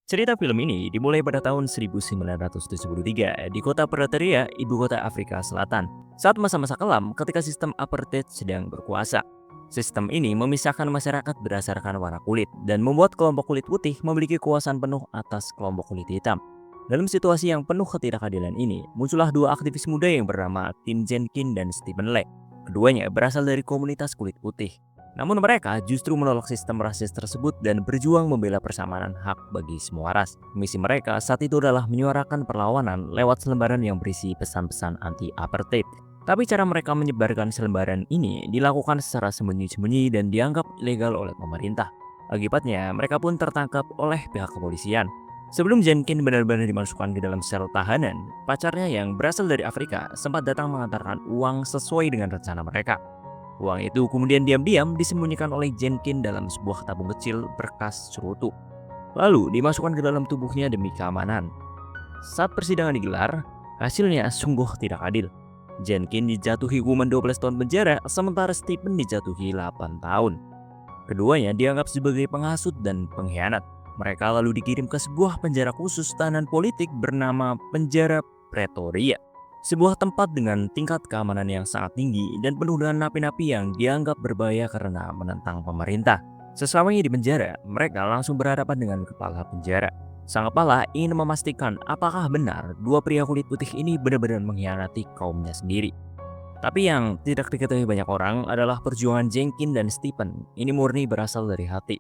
Cerita film ini dimulai pada tahun 1973 di kota Pretoria, ibu kota Afrika Selatan. Saat masa-masa kelam ketika sistem apartheid sedang berkuasa. Sistem ini memisahkan masyarakat berdasarkan warna kulit dan membuat kelompok kulit putih memiliki kekuasaan penuh atas kelompok kulit hitam. Dalam situasi yang penuh ketidakadilan ini, muncullah dua aktivis muda yang bernama Tim Jenkin dan Stephen Lake. Keduanya berasal dari komunitas kulit putih. Namun mereka justru menolak sistem rasis tersebut dan berjuang membela persamaan hak bagi semua ras. Misi mereka saat itu adalah menyuarakan perlawanan lewat selembaran yang berisi pesan-pesan anti-apartheid. Tapi cara mereka menyebarkan selembaran ini dilakukan secara sembunyi-sembunyi dan dianggap ilegal oleh pemerintah. Akibatnya, mereka pun tertangkap oleh pihak kepolisian. Sebelum Jenkin benar-benar dimasukkan ke dalam sel tahanan, pacarnya yang berasal dari Afrika sempat datang mengantarkan uang sesuai dengan rencana mereka. Uang itu kemudian diam-diam disembunyikan oleh Jenkin dalam sebuah tabung kecil berkas cerutu. Lalu dimasukkan ke dalam tubuhnya demi keamanan. Saat persidangan digelar, hasilnya sungguh tidak adil. Jenkin dijatuhi hukuman 12 tahun penjara, sementara Stephen dijatuhi 8 tahun. Keduanya dianggap sebagai penghasut dan pengkhianat. Mereka lalu dikirim ke sebuah penjara khusus tahanan politik bernama Penjara Pretoria. Sebuah tempat dengan tingkat keamanan yang sangat tinggi dan penuh dengan napi-napi yang dianggap berbahaya karena menentang pemerintah. Sesamanya di penjara, mereka langsung berhadapan dengan kepala penjara. Sang kepala ingin memastikan apakah benar dua pria kulit putih ini benar-benar mengkhianati kaumnya sendiri. Tapi yang tidak diketahui banyak orang adalah perjuangan Jenkin dan Stephen ini murni berasal dari hati.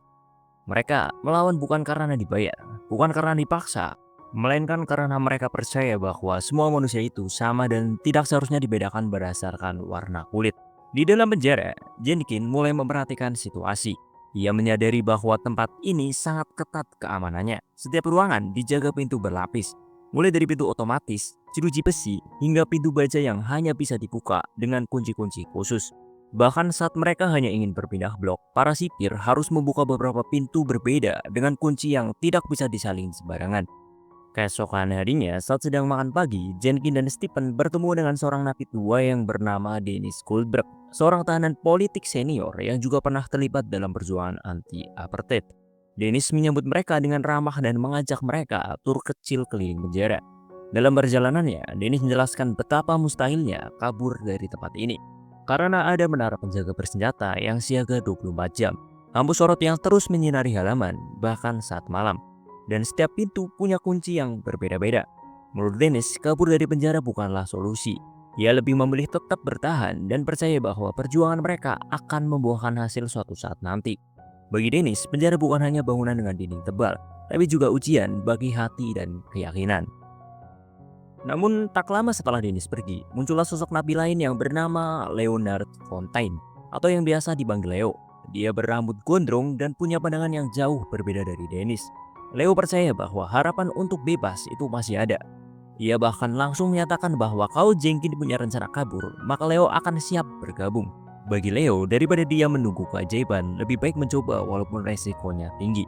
Mereka melawan bukan karena dibayar, bukan karena dipaksa, melainkan karena mereka percaya bahwa semua manusia itu sama dan tidak seharusnya dibedakan berdasarkan warna kulit. Di dalam penjara, Jenkin mulai memperhatikan situasi. Ia menyadari bahwa tempat ini sangat ketat keamanannya. Setiap ruangan dijaga pintu berlapis, mulai dari pintu otomatis, jeruji besi, hingga pintu baja yang hanya bisa dibuka dengan kunci-kunci khusus. Bahkan saat mereka hanya ingin berpindah blok, para sipir harus membuka beberapa pintu berbeda dengan kunci yang tidak bisa disaling sembarangan. Keesokan harinya, saat sedang makan pagi, Jenkin dan Stephen bertemu dengan seorang napi tua yang bernama Dennis Goldberg, seorang tahanan politik senior yang juga pernah terlibat dalam perjuangan anti-apartheid. Dennis menyambut mereka dengan ramah dan mengajak mereka tur kecil keliling penjara. Dalam perjalanannya, Dennis menjelaskan betapa mustahilnya kabur dari tempat ini. Karena ada menara penjaga bersenjata yang siaga 24 jam, lampu sorot yang terus menyinari halaman bahkan saat malam. Dan setiap pintu punya kunci yang berbeda-beda. Menurut Dennis, kabur dari penjara bukanlah solusi. Ia lebih memilih tetap bertahan dan percaya bahwa perjuangan mereka akan membuahkan hasil suatu saat nanti. Bagi Dennis, penjara bukan hanya bangunan dengan dinding tebal, tapi juga ujian bagi hati dan keyakinan. Namun tak lama setelah Dennis pergi, muncullah sosok nabi lain yang bernama Leonard Fontaine, atau yang biasa dipanggil Leo. Dia berambut gondrong dan punya pandangan yang jauh berbeda dari Dennis. Leo percaya bahwa harapan untuk bebas itu masih ada. Ia bahkan langsung menyatakan bahwa kalau Jenkin punya rencana kabur, maka Leo akan siap bergabung. Bagi Leo, daripada dia menunggu keajaiban, lebih baik mencoba walaupun resikonya tinggi.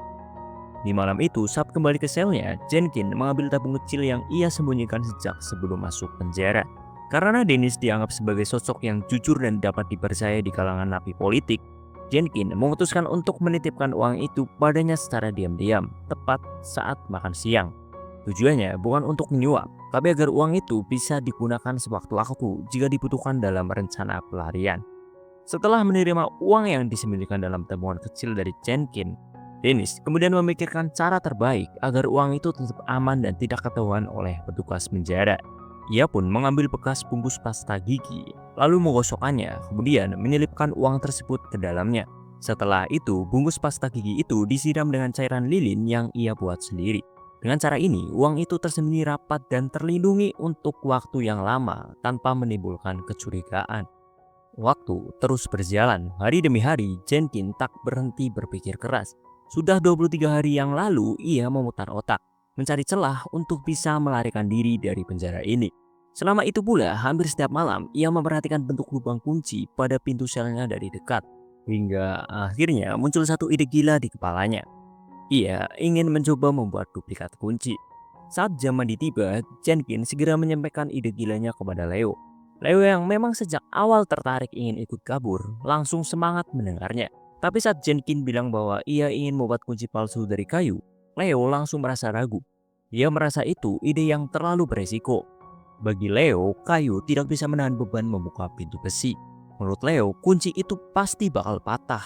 Di malam itu, saat kembali ke selnya, Jenkin mengambil tabung kecil yang ia sembunyikan sejak sebelum masuk penjara. Karena Dennis dianggap sebagai sosok yang jujur dan dapat dipercaya di kalangan napi politik, Jenkin memutuskan untuk menitipkan uang itu padanya secara diam-diam, tepat saat makan siang. Tujuannya bukan untuk menyuap, tapi agar uang itu bisa digunakan sewaktu-waktu jika dibutuhkan dalam rencana pelarian. Setelah menerima uang yang disembunyikan dalam tabungan kecil dari Jenkin, Dennis kemudian memikirkan cara terbaik agar uang itu tetap aman dan tidak ketahuan oleh petugas penjara. Ia pun mengambil bekas bungkus pasta gigi, lalu menggosokkannya, kemudian menyelipkan uang tersebut ke dalamnya. Setelah itu, bungkus pasta gigi itu disiram dengan cairan lilin yang ia buat sendiri. Dengan cara ini, uang itu tersembunyi rapat dan terlindungi untuk waktu yang lama tanpa menimbulkan kecurigaan. Waktu terus berjalan, hari demi hari, Jenkin tak berhenti berpikir keras. Sudah 23 hari yang lalu, ia memutar otak, mencari celah untuk bisa melarikan diri dari penjara ini. Selama itu pula, hampir setiap malam, ia memperhatikan bentuk lubang kunci pada pintu selnya dari dekat. Hingga akhirnya muncul satu ide gila di kepalanya. Ia ingin mencoba membuat duplikat kunci. Saat jam mandi tiba, Jenkin segera menyampaikan ide gilanya kepada Leo. Leo yang memang sejak awal tertarik ingin ikut kabur, langsung semangat mendengarnya. Tapi saat Jenkin bilang bahwa ia ingin membuat kunci palsu dari kayu, Leo langsung merasa ragu. Dia merasa itu ide yang terlalu beresiko. Bagi Leo, kayu tidak bisa menahan beban membuka pintu besi. Menurut Leo, kunci itu pasti bakal patah.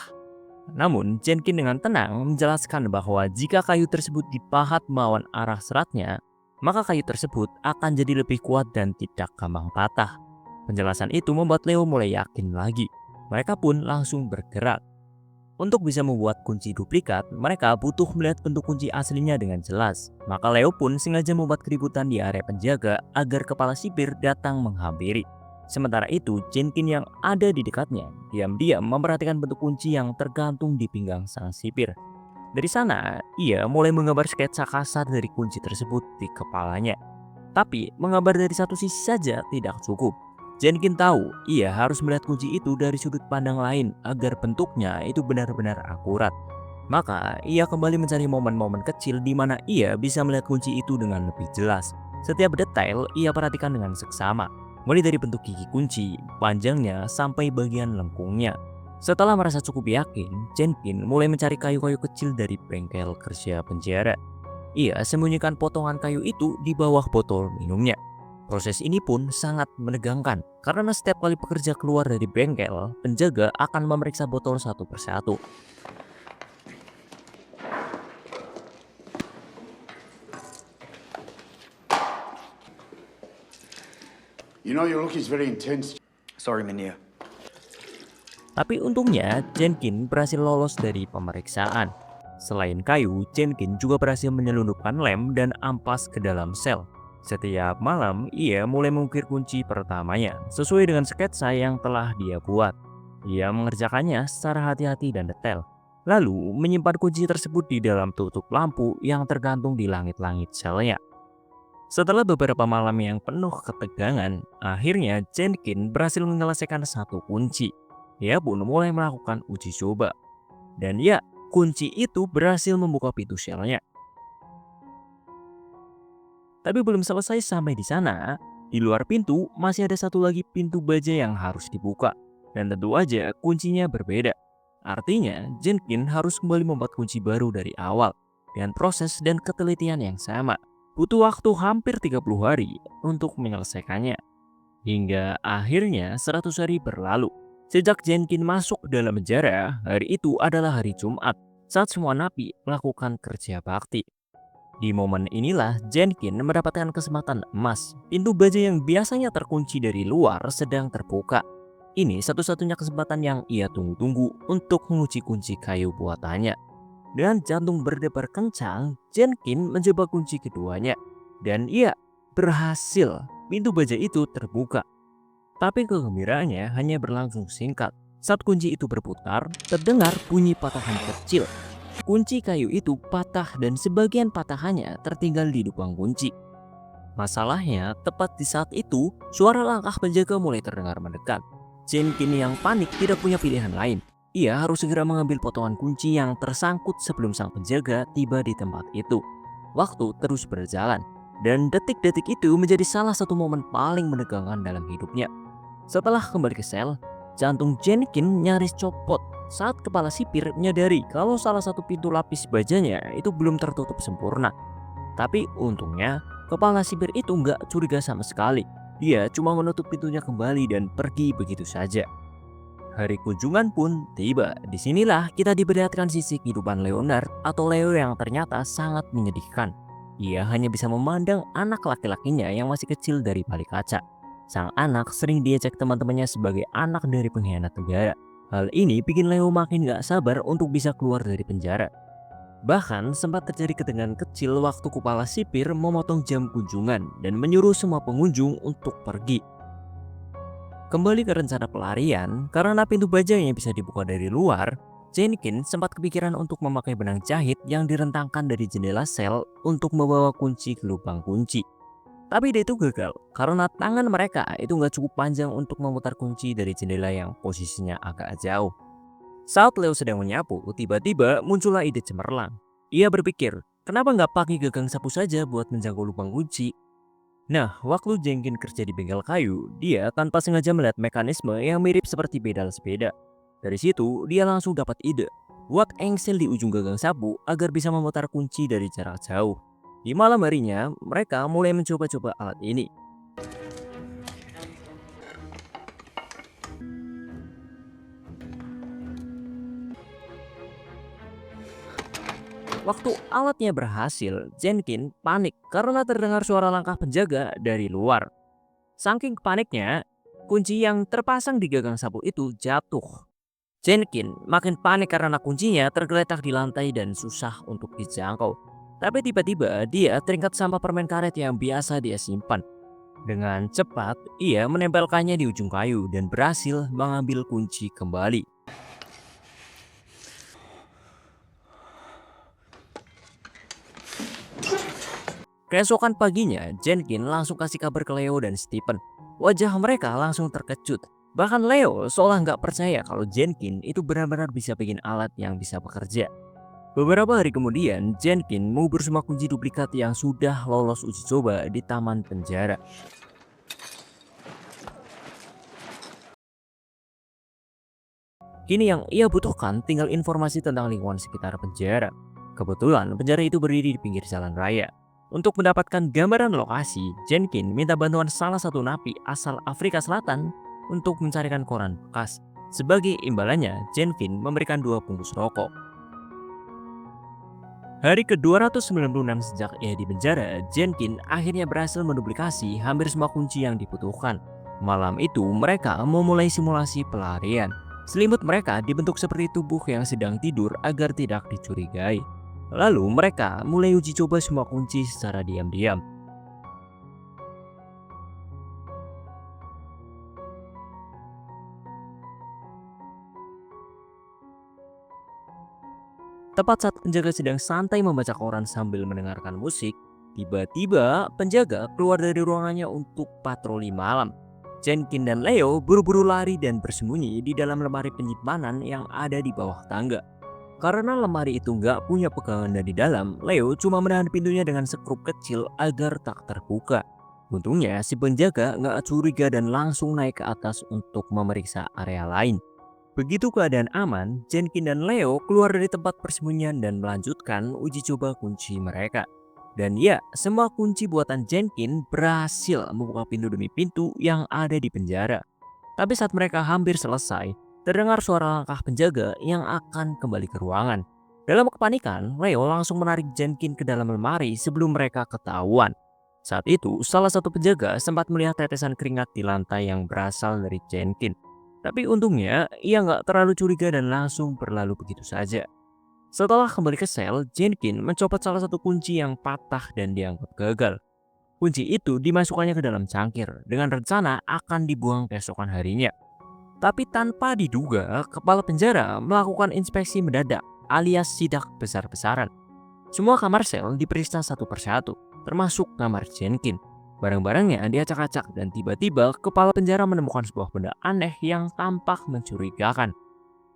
Namun, Jenkin dengan tenang menjelaskan bahwa jika kayu tersebut dipahat melawan arah seratnya, maka kayu tersebut akan jadi lebih kuat dan tidak gampang patah. Penjelasan itu membuat Leo mulai yakin lagi. Mereka pun langsung bergerak. Untuk bisa membuat kunci duplikat, mereka butuh melihat bentuk kunci aslinya dengan jelas. Maka Leo pun sengaja membuat keributan di area penjaga agar kepala sipir datang menghampiri. Sementara itu, Jenkin yang ada di dekatnya diam-diam memperhatikan bentuk kunci yang tergantung di pinggang sang sipir. Dari sana, ia mulai menggambar sketsa kasar dari kunci tersebut di kepalanya. Tapi, menggambar dari satu sisi saja tidak cukup. Jenkin tahu ia harus melihat kunci itu dari sudut pandang lain agar bentuknya itu benar-benar akurat. Maka, ia kembali mencari momen-momen kecil di mana ia bisa melihat kunci itu dengan lebih jelas. Setiap detail ia perhatikan dengan seksama. Mulai dari bentuk gigi kunci, panjangnya, sampai bagian lengkungnya. Setelah merasa cukup yakin, Jenkin mulai mencari kayu-kayu kecil dari bengkel kerja penjara. Ia sembunyikan potongan kayu itu di bawah botol minumnya. Proses ini pun sangat menegangkan, karena setiap kali pekerja keluar dari bengkel, penjaga akan memeriksa botol satu persatu. You know your look is very intense. Sorry, Mania. Tapi untungnya, Jenkin berhasil lolos dari pemeriksaan. Selain kayu, Jenkin juga berhasil menyelundupkan lem dan ampas ke dalam sel. Setiap malam, ia mulai mengukir kunci pertamanya sesuai dengan sketsa yang telah dia buat. Ia mengerjakannya secara hati-hati dan detail. Lalu, menyimpan kunci tersebut di dalam tutup lampu yang tergantung di langit-langit selnya. Setelah beberapa malam yang penuh ketegangan, akhirnya Jenkin berhasil menyelesaikan satu kunci. Ia pun mulai melakukan uji coba. Dan ya, kunci itu berhasil membuka pintu selnya. Tapi belum selesai sampai di sana. Di luar pintu masih ada satu lagi pintu baja yang harus dibuka. Dan tentu aja kuncinya berbeda. Artinya, Jenkin harus kembali membuat kunci baru dari awal. Dengan proses dan ketelitian yang sama. Butuh waktu hampir 30 hari untuk menyelesaikannya. Hingga akhirnya 100 hari berlalu. Sejak Jenkin masuk dalam penjara, hari itu adalah hari Jumat saat semua napi melakukan kerja bakti. Di momen inilah Jenkin mendapatkan kesempatan emas. Pintu baja yang biasanya terkunci dari luar sedang terbuka. Ini satu-satunya kesempatan yang ia tunggu-tunggu untuk mengunci kunci kayu buatannya. Dengan jantung berdebar kencang, Jenkin mencoba kunci keduanya. Dan ia berhasil. Pintu baja itu terbuka. Tapi kegembiraannya hanya berlangsung singkat. Saat kunci itu berputar, terdengar bunyi patahan kecil. Kunci kayu itu patah dan sebagian patahannya tertinggal di lubang kunci. Masalahnya, tepat di saat itu, suara langkah penjaga mulai terdengar mendekat. Jenkin yang panik tidak punya pilihan lain. Ia harus segera mengambil potongan kunci yang tersangkut sebelum sang penjaga tiba di tempat itu. Waktu terus berjalan, dan detik-detik itu menjadi salah satu momen paling menegangkan dalam hidupnya. Setelah kembali ke sel, jantung Jenkin nyaris copot saat kepala sipir menyadari kalau salah satu pintu lapis bajanya itu belum tertutup sempurna. Tapi untungnya, kepala sipir itu nggak curiga sama sekali. Dia cuma menutup pintunya kembali dan pergi begitu saja. Hari kunjungan pun tiba. Disinilah kita diperlihatkan sisi kehidupan Leonard atau Leo yang ternyata sangat menyedihkan. Ia hanya bisa memandang anak laki-lakinya yang masih kecil dari balik kaca. Sang anak sering diejek teman-temannya sebagai anak dari pengkhianat negara. Hal ini bikin Leo makin gak sabar untuk bisa keluar dari penjara. Bahkan sempat terjadi ketegangan kecil waktu kepala sipir memotong jam kunjungan dan menyuruh semua pengunjung untuk pergi. Kembali ke rencana pelarian, karena pintu baja yang bisa dibuka dari luar, Jenkin sempat kepikiran untuk memakai benang jahit yang direntangkan dari jendela sel untuk membawa kunci ke lubang kunci. Tapi dia itu gagal, karena tangan mereka itu nggak cukup panjang untuk memutar kunci dari jendela yang posisinya agak jauh. Saat Leo sedang menyapu, tiba-tiba muncullah ide cemerlang. Ia berpikir, kenapa nggak pakai gagang sapu saja buat menjangkau lubang kunci? Nah, waktu Jenkin kerja di bengkel kayu, dia tanpa sengaja melihat mekanisme yang mirip seperti pedal sepeda. Dari situ, dia langsung dapat ide. buat engsel di ujung gagang sapu agar bisa memutar kunci dari jarak jauh. Di malam harinya, mereka mulai mencoba-coba alat ini. Waktu alatnya berhasil, Jenkins panik karena terdengar suara langkah penjaga dari luar. Saking paniknya, kunci yang terpasang di gagang sapu itu jatuh. Jenkins makin panik karena kuncinya tergeletak di lantai dan susah untuk dijangkau. Tapi tiba-tiba dia teringat sampah permen karet yang biasa dia simpan. Dengan cepat, ia menempelkannya di ujung kayu dan berhasil mengambil kunci kembali. Keesokan paginya, Jenkins langsung kasih kabar ke Leo dan Stephen. Wajah mereka langsung terkejut. Bahkan Leo seolah nggak percaya kalau Jenkins itu benar-benar bisa bikin alat yang bisa bekerja. Beberapa hari kemudian, Jenkins mengubur semua kunci duplikat yang sudah lolos uji coba di taman penjara. Kini yang ia butuhkan tinggal informasi tentang lingkungan sekitar penjara. Kebetulan penjara itu berdiri di pinggir jalan raya. Untuk mendapatkan gambaran lokasi, Jenkins minta bantuan salah satu napi asal Afrika Selatan untuk mencarikan koran bekas. Sebagai imbalannya, Jenkins memberikan 2 bungkus rokok. Hari ke-296 sejak ia di penjara, Jenkins akhirnya berhasil menduplikasi hampir semua kunci yang dibutuhkan. Malam itu, mereka memulai simulasi pelarian. Selimut mereka dibentuk seperti tubuh yang sedang tidur agar tidak dicurigai. Lalu mereka mulai uji coba semua kunci secara diam-diam. Tepat saat penjaga sedang santai membaca koran sambil mendengarkan musik, tiba-tiba penjaga keluar dari ruangannya untuk patroli malam. Jenkins dan Leo buru-buru lari dan bersembunyi di dalam lemari penyimpanan yang ada di bawah tangga. Karena lemari itu nggak punya pegangan dari dalam, Leo cuma menahan pintunya dengan sekrup kecil agar tak terbuka. Untungnya si penjaga nggak curiga dan langsung naik ke atas untuk memeriksa area lain. Begitu keadaan aman, Jenkins dan Leo keluar dari tempat persembunyian dan melanjutkan uji coba kunci mereka. Dan ya, semua kunci buatan Jenkins berhasil membuka pintu demi pintu yang ada di penjara. Tapi saat mereka hampir selesai, terdengar suara langkah penjaga yang akan kembali ke ruangan. Dalam kepanikan, Leo langsung menarik Jenkins ke dalam lemari sebelum mereka ketahuan. Saat itu, salah satu penjaga sempat melihat tetesan keringat di lantai yang berasal dari Jenkins. Tapi untungnya, ia nggak terlalu curiga dan langsung berlalu begitu saja. Setelah kembali ke sel, Jenkins mencopot salah satu kunci yang patah dan dianggap gagal. Kunci itu dimasukkannya ke dalam cangkir dengan rencana akan dibuang keesokan harinya. Tapi tanpa diduga, kepala penjara melakukan inspeksi mendadak alias sidak besar-besaran. Semua kamar sel diperiksa satu persatu, termasuk kamar Jenkins. Barang-barangnya diacak-acak dan tiba-tiba kepala penjara menemukan sebuah benda aneh yang tampak mencurigakan.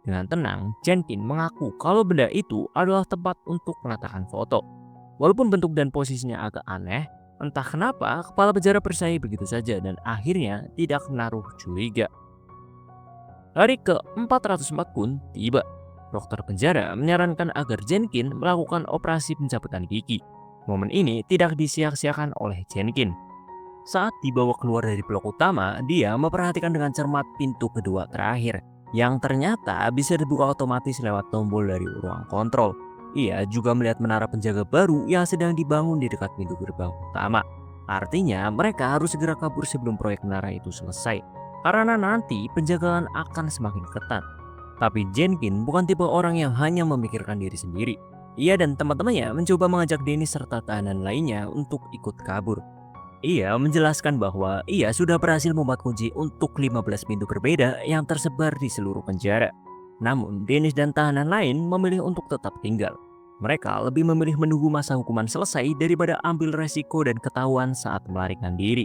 Dengan tenang, Jenkins mengaku kalau benda itu adalah tempat untuk meletakkan foto. Walaupun bentuk dan posisinya agak aneh, entah kenapa kepala penjara percaya begitu saja dan akhirnya tidak menaruh curiga. Hari ke-404 pun tiba. Dokter penjara menyarankan agar Jenkins melakukan operasi pencabutan gigi. Momen ini tidak disia-siakan oleh Jenkins. Saat dibawa keluar dari blok utama, dia memperhatikan dengan cermat pintu kedua terakhir yang ternyata bisa dibuka otomatis lewat tombol dari ruang kontrol. Ia juga melihat menara penjaga baru yang sedang dibangun di dekat pintu gerbang utama. Artinya mereka harus segera kabur sebelum proyek menara itu selesai, karena nanti penjagaan akan semakin ketat. Tapi Jenkins bukan tipe orang yang hanya memikirkan diri sendiri. Ia dan teman-temannya mencoba mengajak Dennis serta tahanan lainnya untuk ikut kabur. Ia menjelaskan bahwa ia sudah berhasil membuat kunci untuk 15 pintu berbeda yang tersebar di seluruh penjara. Namun, Dennis dan tahanan lain memilih untuk tetap tinggal. Mereka lebih memilih menunggu masa hukuman selesai daripada ambil resiko dan ketahuan saat melarikan diri.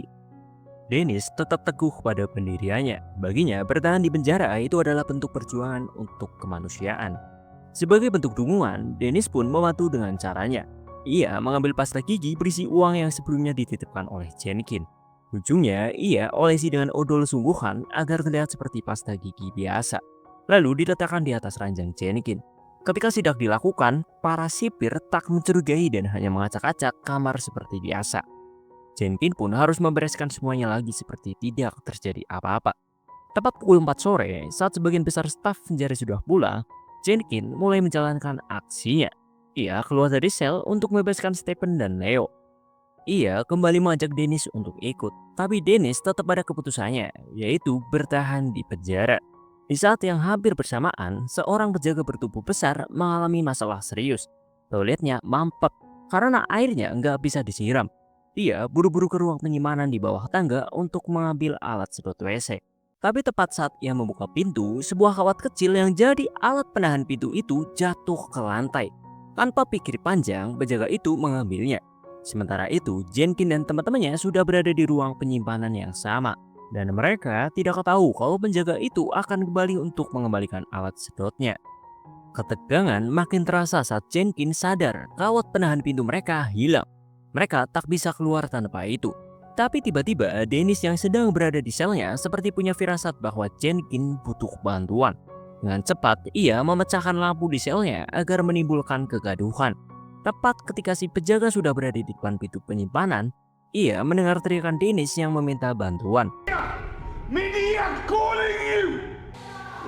Dennis tetap teguh pada pendiriannya. Baginya, bertahan di penjara itu adalah bentuk perjuangan untuk kemanusiaan. Sebagai bentuk dukungan, Dennis pun membantu dengan caranya. Ia mengambil pasta gigi berisi uang yang sebelumnya dititipkan oleh Jenkins. Ujungnya, ia olesi dengan odol sungguhan agar terlihat seperti pasta gigi biasa. Lalu diletakkan di atas ranjang Jenkins. Ketika sidak dilakukan, para sipir tak mencurigai dan hanya mengacak-acak kamar seperti biasa. Jenkin pun harus membereskan semuanya lagi seperti tidak terjadi apa-apa. Tepat pukul 4 sore, saat sebagian besar staf penjara sudah pulang, Jenkin mulai menjalankan aksinya. Ia keluar dari sel untuk membebaskan Stephen dan Leo. Ia kembali mengajak Dennis untuk ikut, tapi Dennis tetap pada keputusannya, yaitu bertahan di penjara. Di saat yang hampir bersamaan, seorang penjaga bertubuh besar mengalami masalah serius. Toiletnya mampet karena airnya nggak bisa disiram. Dia buru-buru ke ruang penyimpanan di bawah tangga untuk mengambil alat sedot WC. Tapi tepat saat ia membuka pintu, sebuah kawat kecil yang jadi alat penahan pintu itu jatuh ke lantai. Tanpa pikir panjang, penjaga itu mengambilnya. Sementara itu, Jenkin dan teman-temannya sudah berada di ruang penyimpanan yang sama. Dan mereka tidak tahu kalau penjaga itu akan kembali untuk mengembalikan alat sedotnya. Ketegangan makin terasa saat Jenkin sadar kawat penahan pintu mereka hilang. Mereka tak bisa keluar tanpa itu. Tapi tiba-tiba Dennis yang sedang berada di selnya seperti punya firasat bahwa Jenkin butuh bantuan. Dengan cepat, ia memecahkan lampu di selnya agar menimbulkan kegaduhan. Tepat ketika si penjaga sudah berada di depan pintu penyimpanan, ia mendengar teriakan Dennis yang meminta bantuan. Mindy, I'm calling you!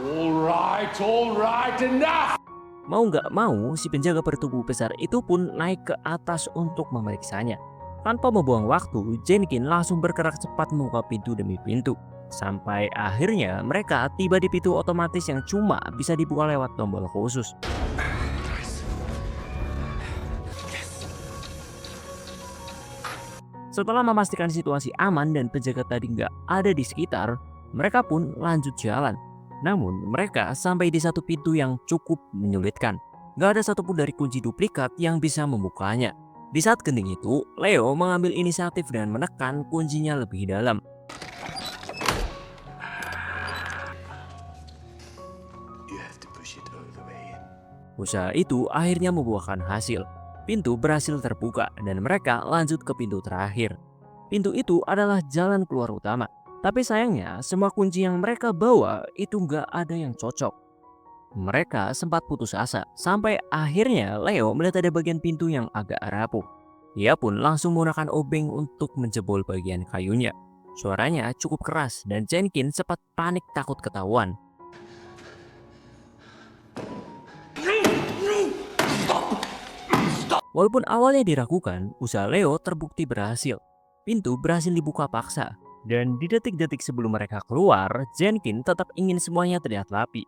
All right, enough! Mau nggak mau, si penjaga bertubuh besar itu pun naik ke atas untuk memeriksanya. Tanpa membuang waktu, Jenkin langsung bergerak cepat membuka pintu demi pintu. Sampai akhirnya mereka tiba di pintu otomatis yang cuma bisa dibuka lewat tombol khusus. Setelah memastikan situasi aman dan penjaga tadi nggak ada di sekitar, mereka pun lanjut jalan. Namun mereka sampai di satu pintu yang cukup menyulitkan. Nggak ada satupun dari kunci duplikat yang bisa membukanya. Di saat genting itu, Leo mengambil inisiatif dan menekan kuncinya lebih dalam. You have to push it all the way in. Usaha itu akhirnya membuahkan hasil. Pintu berhasil terbuka dan mereka lanjut ke pintu terakhir. Pintu itu adalah jalan keluar utama. Tapi sayangnya semua kunci yang mereka bawa itu nggak ada yang cocok. Mereka sempat putus asa sampai akhirnya Leo melihat ada bagian pintu yang agak rapuh. Ia pun langsung menggunakan obeng untuk menjebol bagian kayunya. Suaranya cukup keras dan Jenkins sempat panik takut ketahuan. Walaupun awalnya diragukan, usaha Leo terbukti berhasil. Pintu berhasil dibuka paksa. Dan di detik-detik sebelum mereka keluar, Jenkins tetap ingin semuanya terlihat rapi.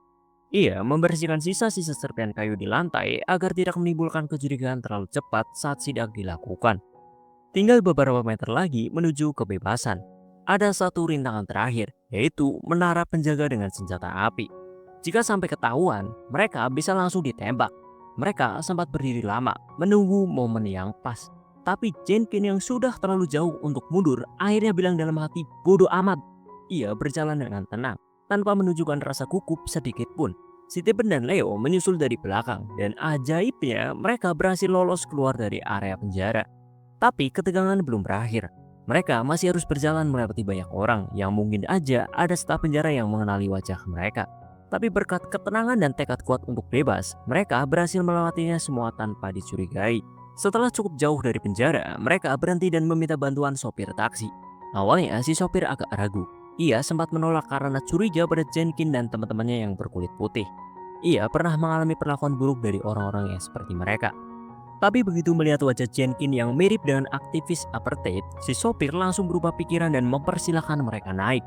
Ia membersihkan sisa-sisa serpihan kayu di lantai agar tidak menimbulkan kecurigaan terlalu cepat saat sidak dilakukan. Tinggal beberapa meter lagi menuju kebebasan. Ada satu rintangan terakhir, yaitu menara penjaga dengan senjata api. Jika sampai ketahuan, mereka bisa langsung ditembak. Mereka sempat berdiri lama, menunggu momen yang pas. Tapi Jenkins yang sudah terlalu jauh untuk mundur, akhirnya bilang dalam hati, bodoh amat. Ia berjalan dengan tenang, tanpa menunjukkan rasa gugup sedikit pun. Stephen dan Leo menyusul dari belakang, dan ajaibnya mereka berhasil lolos keluar dari area penjara. Tapi ketegangan belum berakhir. Mereka masih harus berjalan melewati banyak orang yang mungkin aja ada staf penjara yang mengenali wajah mereka. Tapi berkat ketenangan dan tekad kuat untuk bebas, mereka berhasil melewatinya semua tanpa dicurigai. Setelah cukup jauh dari penjara, mereka berhenti dan meminta bantuan sopir taksi. Awalnya si sopir agak ragu. Ia sempat menolak karena curiga pada Jenkins dan teman-temannya yang berkulit putih. Ia pernah mengalami perlakuan buruk dari orang-orang yang seperti mereka. Tapi begitu melihat wajah Jenkins yang mirip dengan aktivis apartheid, si sopir langsung berubah pikiran dan mempersilahkan mereka naik.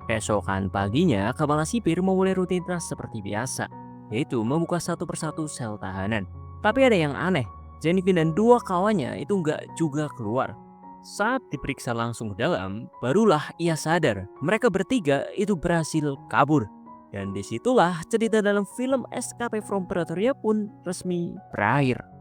Keesokan paginya, kepala sipir memulai rutinitas seperti biasa, yaitu membuka satu persatu sel tahanan. Tapi ada yang aneh, Jenkins dan dua kawannya itu nggak juga keluar. Saat diperiksa langsung ke dalam, barulah ia sadar mereka bertiga itu berhasil kabur. Dan disitulah cerita dalam film Escape from Pretoria pun resmi berakhir.